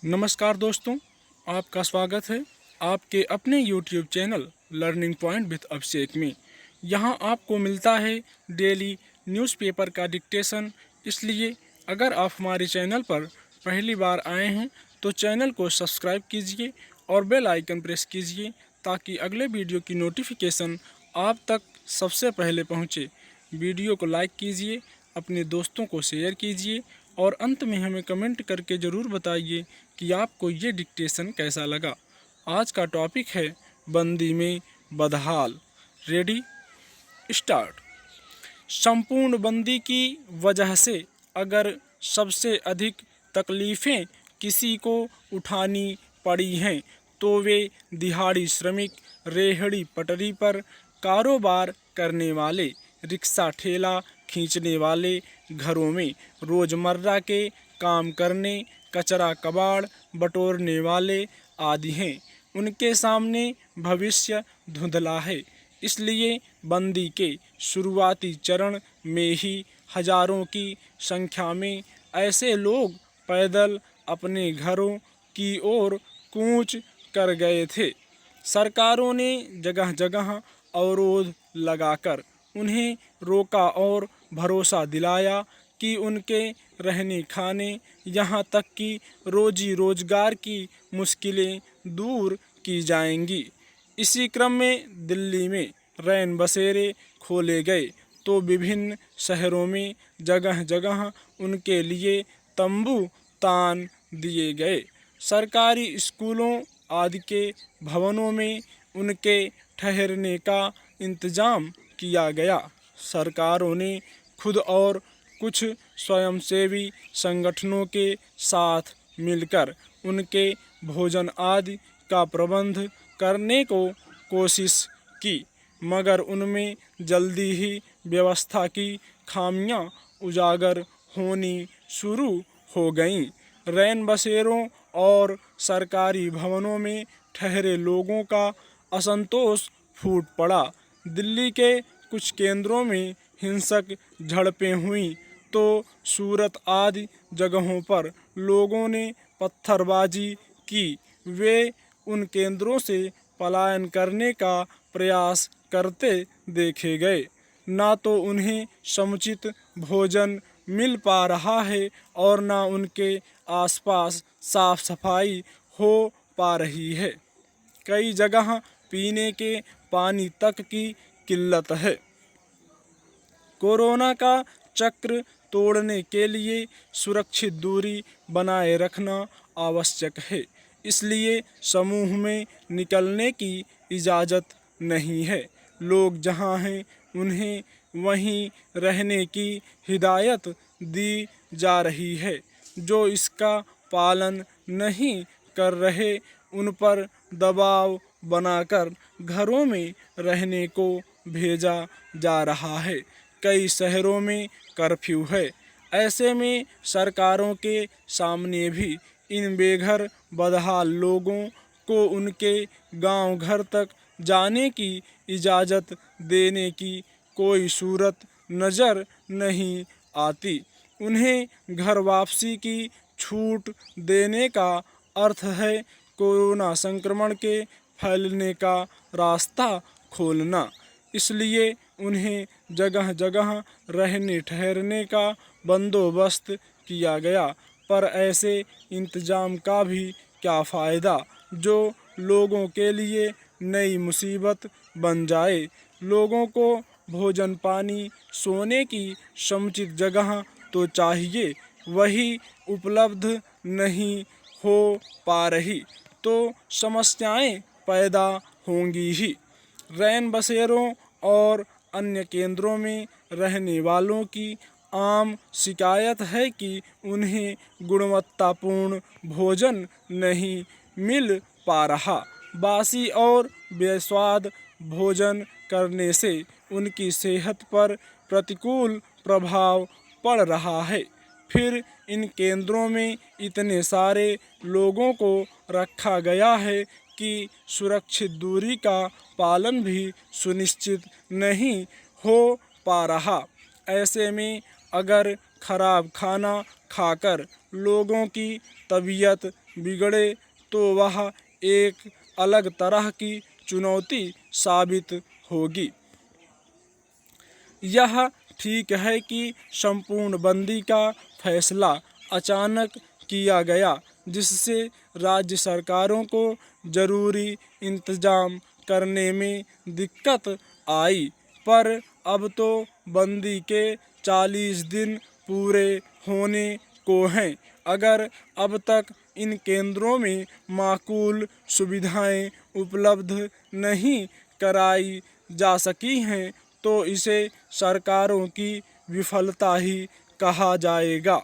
नमस्कार दोस्तों, आपका स्वागत है आपके अपने YouTube channel learning point with Abhishek में। यहाँ आपको मिलता है डेली न्यूज़पेपर का डिक्टेशन। इसलिए अगर आप हमारे चैनल पर पहली बार आए हैं तो चैनल को सब्सक्राइब कीजिए और बेल आइकन प्रेस कीजिए ताकि अगले वीडियो की नोटिफिकेशन आप तक सबसे पहले पहुँचे। वीडियो को लाइक कीजिए, अपने दोस्तों को शेयर कीजिए और अंत में हमें कमेंट करके ज़रूर बताइए कि आपको ये डिक्टेशन कैसा लगा। आज का टॉपिक है बंदी में बदहाल। Ready, start. संपूर्ण बंदी की वजह से अगर सबसे अधिक तकलीफ़ें किसी को उठानी पड़ी हैं तो वे दिहाड़ी श्रमिक, रेहड़ी पटरी पर कारोबार करने वाले, रिक्शा ठेला खींचने वाले, घरों में रोज़मर्रा के काम करने, कचरा कबाड़ बटोरने वाले आदि हैं। उनके सामने भविष्य धुंधला है। इसलिए बंदी के शुरुआती चरण में ही हजारों की संख्या में ऐसे लोग पैदल अपने घरों की ओर कूच कर गए थे। सरकारों ने जगह जगह अवरोध लगाकर उन्हें रोका और भरोसा दिलाया कि उनके रहने खाने यहाँ तक कि रोजी रोजगार की मुश्किलें दूर की जाएंगी। इसी क्रम में दिल्ली में रैन बसेरे खोले गए तो विभिन्न शहरों में जगह जगह उनके लिए तंबू तान दिए गए। सरकारी स्कूलों आदि के भवनों में उनके ठहरने का इंतजाम किया गया। सरकारों ने खुद और कुछ स्वयंसेवी संगठनों के साथ मिलकर उनके भोजन आदि का प्रबंध करने को कोशिश की, मगर उनमें जल्दी ही व्यवस्था की खामियां उजागर होनी शुरू हो गईं। रैन बसेरों और सरकारी भवनों में ठहरे लोगों का असंतोष फूट पड़ा। दिल्ली के कुछ केंद्रों में हिंसक झड़पें हुईं तो सूरत आदि जगहों पर लोगों ने पत्थरबाजी की। वे उन केंद्रों से पलायन करने का प्रयास करते देखे गए। ना तो उन्हें समुचित भोजन मिल पा रहा है और ना उनके आसपास साफ सफाई हो पा रही है। कई जगह पीने के पानी तक की किल्लत है। कोरोना का चक्र तोड़ने के लिए सुरक्षित दूरी बनाए रखना आवश्यक है। इसलिए समूह में निकलने की इजाज़त नहीं है। लोग जहां हैं उन्हें वहीं रहने की हिदायत दी जा रही है। जो इसका पालन नहीं कर रहे उन पर दबाव बनाकर घरों में रहने को भेजा जा रहा है। कई शहरों में कर्फ्यू है। ऐसे में सरकारों के सामने भी इन बेघर बदहाल लोगों को उनके गांव घर तक जाने की इजाज़त देने की कोई सूरत नज़र नहीं आती। उन्हें घर वापसी की छूट देने का अर्थ है कोरोना संक्रमण के फैलने का रास्ता खोलना। इसलिए उन्हें जगह जगह रहने ठहरने का बंदोबस्त किया गया। पर ऐसे इंतजाम का भी क्या फ़ायदा जो लोगों के लिए नई मुसीबत बन जाए। लोगों को भोजन पानी सोने की समुचित जगह तो चाहिए, वही उपलब्ध नहीं हो पा रही तो समस्याएं पैदा होंगी ही। रैन बसेरों और अन्य केंद्रों में रहने वालों की आम शिकायत है कि उन्हें गुणवत्तापूर्ण भोजन नहीं मिल पा रहा। बासी और बेस्वाद भोजन करने से उनकी सेहत पर प्रतिकूल प्रभाव पड़ रहा है। फिर इन केंद्रों में इतने सारे लोगों को रखा गया है कि सुरक्षित दूरी का पालन भी सुनिश्चित नहीं हो पा रहा। ऐसे में अगर खराब खाना खाकर लोगों की तबीयत बिगड़े तो वह एक अलग तरह की चुनौती साबित होगी। यह ठीक है कि संपूर्ण बंदी का फैसला अचानक किया गया, जिससे राज्य सरकारों को जरूरी इंतजाम करने में दिक्कत आई, पर अब तो बंदी के 40 दिन पूरे होने को हैं। अगर अब तक इन केंद्रों में माकूल सुविधाएं उपलब्ध नहीं कराई जा सकी हैं, तो इसे सरकारों की विफलता ही कहा जाएगा।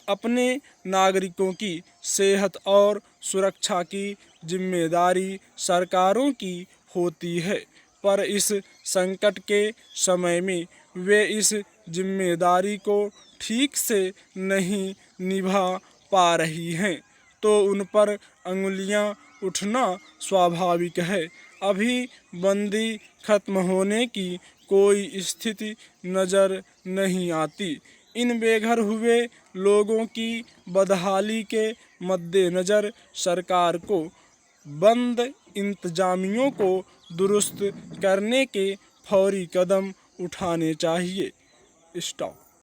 अपने नागरिकों की सेहत और सुरक्षा की जिम्मेदारी सरकारों की होती है, पर इस संकट के समय में वे इस जिम्मेदारी को ठीक से नहीं निभा पा रही हैं, तो उन पर अंगुलियां उठना स्वाभाविक है। अभी बंदी खत्म होने की कोई स्थिति नज़र नहीं आती। इन बेघर हुए लोगों की बदहाली के मद्देनज़र सरकार को बंद इंतजामियों को दुरुस्त करने के फौरी कदम उठाने चाहिए। स्टॉप।